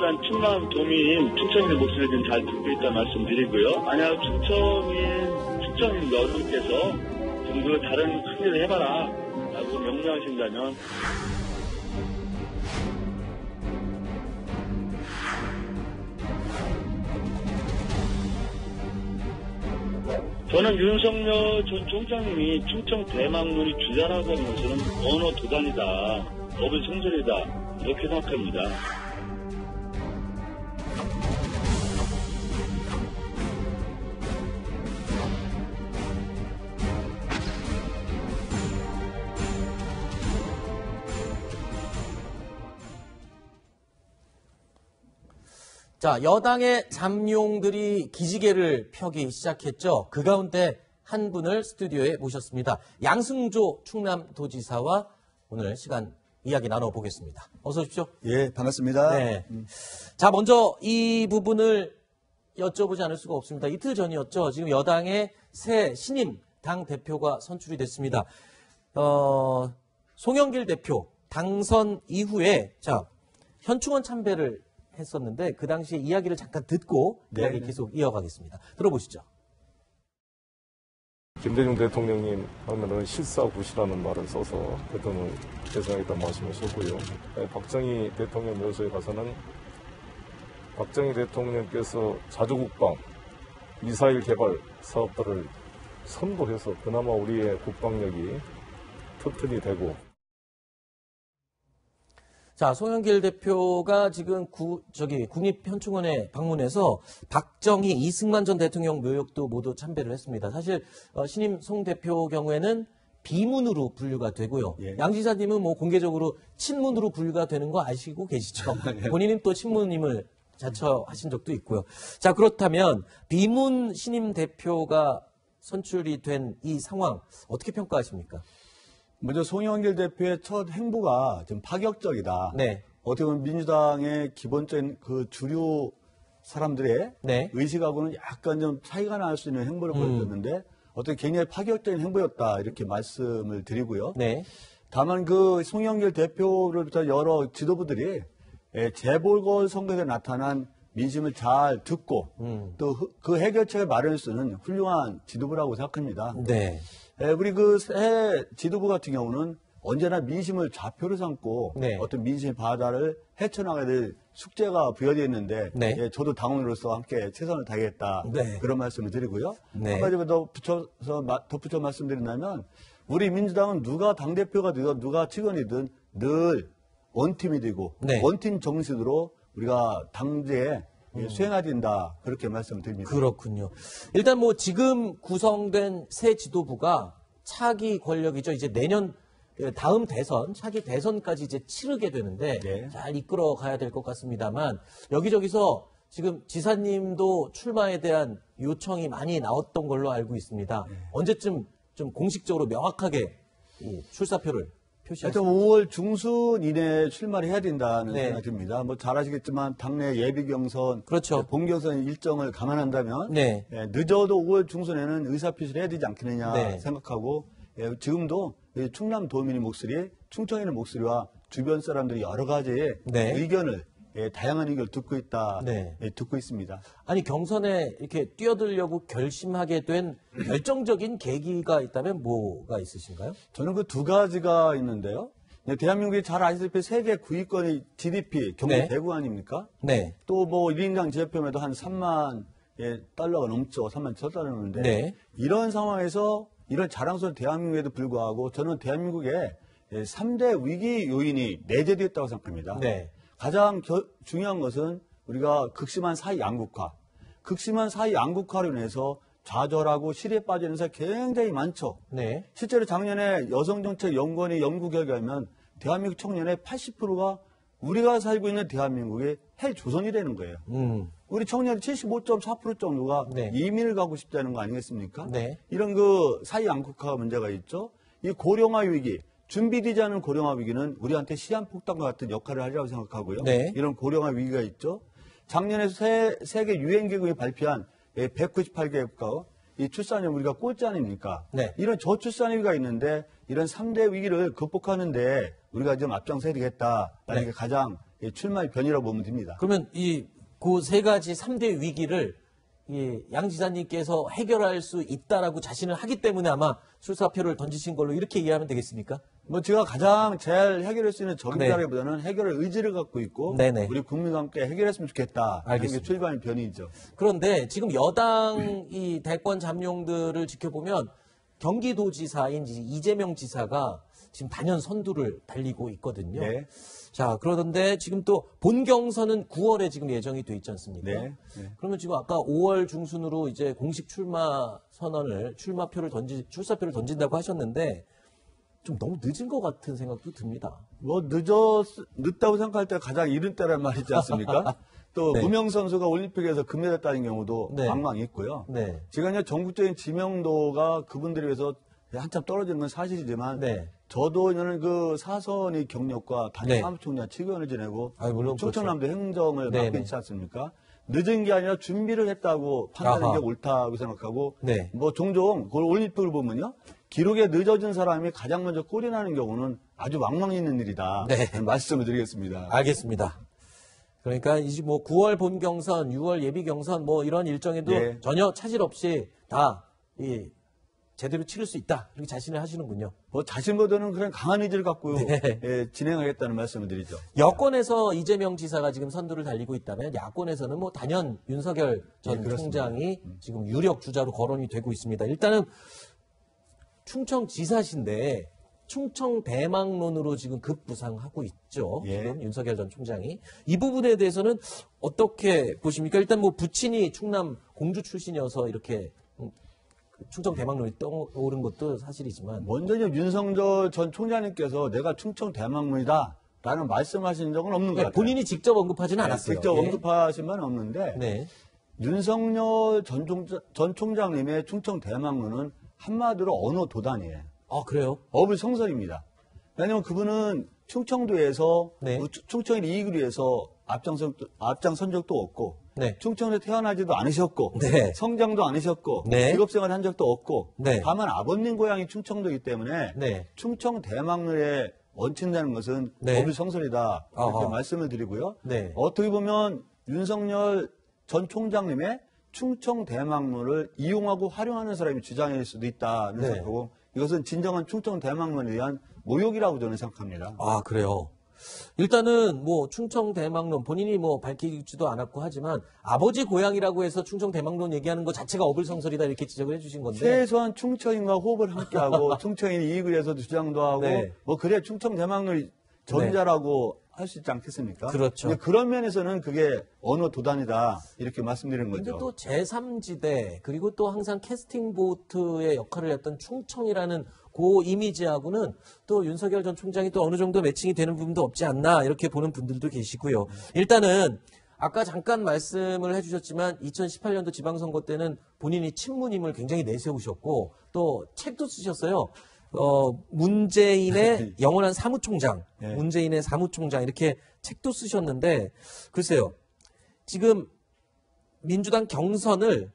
일단 충남 도민, 충청인의 목소리를 좀 잘 듣고 있다 말씀드리고요. 만약 충청인 여러분께서 좀 그 다른 큰일을 해봐라 라고 명령하신다면 저는 윤석열 전 총장님이 충청 대망론이 주자라고 하는 것은 언어 도단이다, 법의 성설이다 이렇게 생각합니다. 자, 여당의 잠룡들이 기지개를 펴기 시작했죠. 그 가운데 한 분을 스튜디오에 모셨습니다. 양승조 충남도지사와 오늘 시간 이야기 나눠보겠습니다. 어서 오십시오. 예, 반갑습니다. 네. 자, 먼저 이 부분을 여쭤보지 않을 수가 없습니다. 이틀 전이었죠. 지금 여당의 새 신임 당대표가 선출이 됐습니다. 송영길 대표 당선 이후에 자, 현충원 참배를 했었는데 그 당시에 이야기를 잠깐 듣고 이야기 계속 이어가겠습니다. 들어보시죠. 김대중 대통령님 하면은 실사구시라는 말을 써서 대통령을 대상했다는 말씀하셨고요. 박정희 대통령 묘소에 가서는 박정희 대통령께서 자주국방, 미사일 개발 사업들을 선도해서 그나마 우리의 국방력이 튼튼히 되고. 자, 송영길 대표가 지금 국립현충원에 방문해서 박정희, 이승만 전 대통령 묘역도 모두 참배를 했습니다. 사실 신임 송 대표 경우에는 비문으로 분류가 되고요. 예. 양 지사님은 뭐 공개적으로 친문으로 분류가 되는 거 아시고 계시죠? 본인은 또 친문임을 자처하신 적도 있고요. 자, 그렇다면 비문 신임 대표가 선출이 된 이 상황 어떻게 평가하십니까? 먼저 송영길 대표의 첫 행보가 좀 파격적이다. 네. 어떻게 보면 민주당의 기본적인 그 주류 사람들의 네. 의식하고는 약간 좀 차이가 날 수 있는 행보를 보여줬는데 어떻게 굉장히 파격적인 행보였다 이렇게 말씀을 드리고요. 네. 다만 그 송영길 대표로부터 여러 지도부들이 재보궐 선거에 나타난 민심을 잘 듣고 또 그 해결책을 마련할 수 있는 훌륭한 지도부라고 생각합니다. 네. 우리 그 새 지도부 같은 경우는 언제나 민심을 좌표로 삼고 네. 어떤 민심의 바다를 헤쳐나가야 될 숙제가 부여되어 있는데 네. 저도 당원으로서 함께 최선을 다하겠다 네. 그런 말씀을 드리고요. 네. 한마디로 덧붙여 말씀드린다면 우리 민주당은 누가 당대표가 되든 누가 직원이든 늘 원팀이 되고 네. 원팀 정신으로 우리가 당제에 수행해야 된다 그렇게 말씀을 드립니다. 그렇군요. 일단 뭐 지금 구성된 새 지도부가 차기 권력이죠. 이제 내년 다음 대선, 차기 대선까지 이제 치르게 되는데 네. 잘 이끌어 가야 될 것 같습니다만 여기저기서 지금 지사님도 출마에 대한 요청이 많이 나왔던 걸로 알고 있습니다. 네. 언제쯤 좀 공식적으로 명확하게 이 출사표를 하여튼 표시하십니까? 5월 중순 이내에 출마를 해야 된다는 네. 생각이 듭니다. 뭐 잘 아시겠지만 당내 예비 경선, 그렇죠. 본경선 일정을 감안한다면 네. 늦어도 5월 중순에는 의사표시를 해야 되지 않겠느냐 네. 생각하고 지금도 충남 도민의 목소리, 충청인의 목소리와 주변 사람들이 여러 가지의 네. 의견을 다양한 의견을 듣고 있다, 네. 듣고 있습니다. 아니 경선에 이렇게 뛰어들려고 결심하게 된 결정적인 계기가 있다면 뭐가 있으신가요? 저는 그 두 가지가 있는데요. 대한민국이 잘 아시다시피 세계 9위권의 GDP 경제 네. 대국 아닙니까? 네. 또 뭐 1인당 지표면도 한 3만 달러가 넘죠. 3만 1,000달러 넘는데 네. 이런 상황에서 이런 자랑스러운 대한민국에도 불구하고 저는 대한민국의 3대 위기 요인이 내재되어 있다고 생각합니다. 네. 가장 중요한 것은 우리가 극심한 사회 양극화. 극심한 사회 양극화로 인해서 좌절하고 실에 빠지는 사람이 굉장히 많죠. 네. 실제로 작년에 여성정책연구원의 연구 결과에 의하면 대한민국 청년의 80%가 우리가 살고 있는 대한민국의 헬조선이라는 거예요. 우리 청년의 75.4% 정도가 네. 이민을 가고 싶다는 거 아니겠습니까? 네. 이런 그 사회 양극화 문제가 있죠. 이 고령화 위기, 준비되지 않은 고령화 위기는 우리한테 시한폭탄과 같은 역할을 하리라고 생각하고요. 네. 이런 고령화 위기가 있죠. 작년에 세계 유엔기금이 발표한 198개 국가 이 출산율 우리가 꼴찌 아닙니까? 네. 이런 저출산 위기가 있는데 이런 3대 위기를 극복하는데 우리가 좀 앞장서야 되겠다라는 네. 게 가장 출마의 변이라고 보면 됩니다. 그러면 그 세 가지 3대 위기를 양 지사님께서 해결할 수 있다라고 자신을 하기 때문에 아마 출사표를 던지신 걸로 이렇게 이해하면 되겠습니까? 뭐 제가 가장 잘 해결할 수 있는 적임자라기보다는 해결의 의지를 갖고 있고 네네. 우리 국민과 함께 해결했으면 좋겠다. 알겠습니다. 이게 출발의 변이죠. 그런데 지금 여당 이 대권 잠룡들을 지켜보면 경기도지사인 이재명 지사가 지금 단연 선두를 달리고 있거든요. 네. 자, 그러던데 지금 또 본경선은 9월에 지금 예정이 돼 있지 않습니까? 네. 네. 그러면 지금 아까 5월 중순으로 이제 공식 출마 선언을, 출사표를 던진다고 하셨는데 좀 너무 늦은 것 같은 생각도 듭니다. 뭐 늦다고 생각할 때 가장 이른 때란 말이지 않습니까? 또 네. 무명 선수가 올림픽에서 금메달 따는 경우도 네. 왕왕 있고요. 네. 지금 전국적인 지명도가 그분들에 비해서 한참 떨어지는 건 사실이지만 네. 저도 저는 그 사선의 경력과 단임 네. 사무총장 직원을 지내고 물론 충청남도 행정을 네, 맡고 네. 있지 않습니까? 늦은 게 아니라 준비를 했다고 판단하는 아하. 게 옳다고 생각하고 네. 뭐 종종 그걸 올림픽을 보면요. 기록에 늦어진 사람이 가장 먼저 꼴이 나는 경우는 아주 왕망 있는 일이다. 네. 말씀을 드리겠습니다. 알겠습니다. 그러니까 이제 뭐 9월 본경선, 6월 예비경선 뭐 이런 일정에도 네. 전혀 차질 없이 다 제대로 치를 수 있다. 이렇게 자신을 하시는군요. 뭐 자신보다는 그런 강한 의지를 갖고 네. 진행하겠다는 말씀을 드리죠. 여권에서 이재명 지사가 지금 선두를 달리고 있다면 야권에서는 뭐 단연 윤석열 전 네, 그렇습니다. 총장이 지금 유력 주자로 거론이 되고 있습니다. 일단은 충청지사신데 충청 대망론으로 지금 급부상하고 있죠. 예. 지금 윤석열 전 총장이. 이 부분에 대해서는 어떻게 보십니까? 일단 뭐 부친이 충남 공주 출신이어서 이렇게 충청 대망론이 떠오른 것도 사실이지만. 먼저 윤석열 전 총장님께서 내가 충청 대망론이다 라는 말씀하신 적은 없는 것 같아요. 본인이 직접 언급하지는 않았어요. 직접 예. 언급하신 바는 없는데 네. 윤석열 전 총장님의 충청 대망론은 한마디로 언어 도단이에요. 아, 그래요? 어불성설입니다. 왜냐하면 그분은 충청도에서 네. 충청인 이익을 위해서 앞장선 적도 없고 네. 충청도에 태어나지도 않으셨고 네. 성장도 않으셨고 네. 직업생활 한 적도 없고 네. 다만 아버님 고향이 충청도이기 때문에 네. 충청 대망론에 얹힌다는 것은 네. 어불성설이다 이렇게 아하. 말씀을 드리고요. 네. 어떻게 보면 윤석열 전 총장님의 충청 대망론을 이용하고 활용하는 사람이 주장일 수도 있다는 네. 생각하고 이것은 진정한 충청 대망론에 대한 모욕이라고 저는 생각합니다. 아, 그래요. 일단은 뭐 충청 대망론 본인이 뭐 밝히지도 않았고 하지만 아버지 고향이라고 해서 충청 대망론 얘기하는 것 자체가 어불성설이다 이렇게 지적을 해주신 건데. 최소한 충청인과 호흡을 함께하고 충청인 이익을 위해서도 주장도 하고 네. 뭐 그래 충청 대망론이 전자라고 할 수 있지 않겠습니까? 그렇죠. 근데 그런 면에서는 그게 언어 도단이다 이렇게 말씀드리는 근데 거죠. 또 제3지대 그리고 또 항상 캐스팅 보트의 역할을 했던 충청이라는 그 이미지하고는 또 윤석열 전 총장이 또 어느 정도 매칭이 되는 부분도 없지 않나 이렇게 보는 분들도 계시고요. 일단은 아까 잠깐 말씀을 해주셨지만 2018년도 지방선거 때는 본인이 친문임을 굉장히 내세우셨고 또 책도 쓰셨어요. 문재인의 영원한 사무총장, 네. 문재인의 사무총장 이렇게 책도 쓰셨는데 글쎄요. 지금 민주당 경선을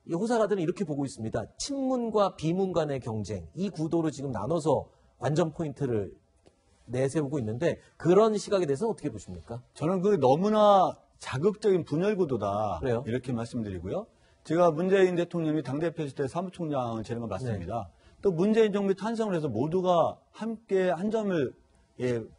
이 호사가들은 이렇게 보고 있습니다. 친문과 비문 간의 경쟁, 이 구도로 지금 나눠서 관전 포인트를 내세우고 있는데 그런 시각에 대해서 어떻게 보십니까? 저는 그 너무나 자극적인 분열 구도다 그래요? 이렇게 말씀드리고요. 제가 문재인 대통령이 당대표였을 때 사무총장을 지낸 건 맞습니다. 또 문재인 정부 탄생을 해서 모두가 함께 한 점을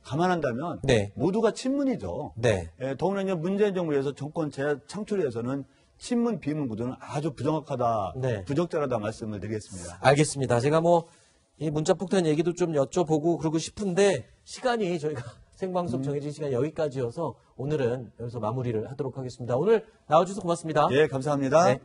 감안한다면 네. 모두가 친문이죠. 네. 더구나 이제 문재인 정부에서 정권 재창출에 위해서는 친문 비문 구도는 아주 부정확하다, 네. 부적절하다 말씀을 드리겠습니다. 알겠습니다. 제가 뭐 이 문자 폭탄 얘기도 좀 여쭤보고 그러고 싶은데 시간이 저희가 생방송 정해진 시간 여기까지여서 오늘은 여기서 마무리를 하도록 하겠습니다. 오늘 나와주셔서 고맙습니다. 예, 감사합니다. 네.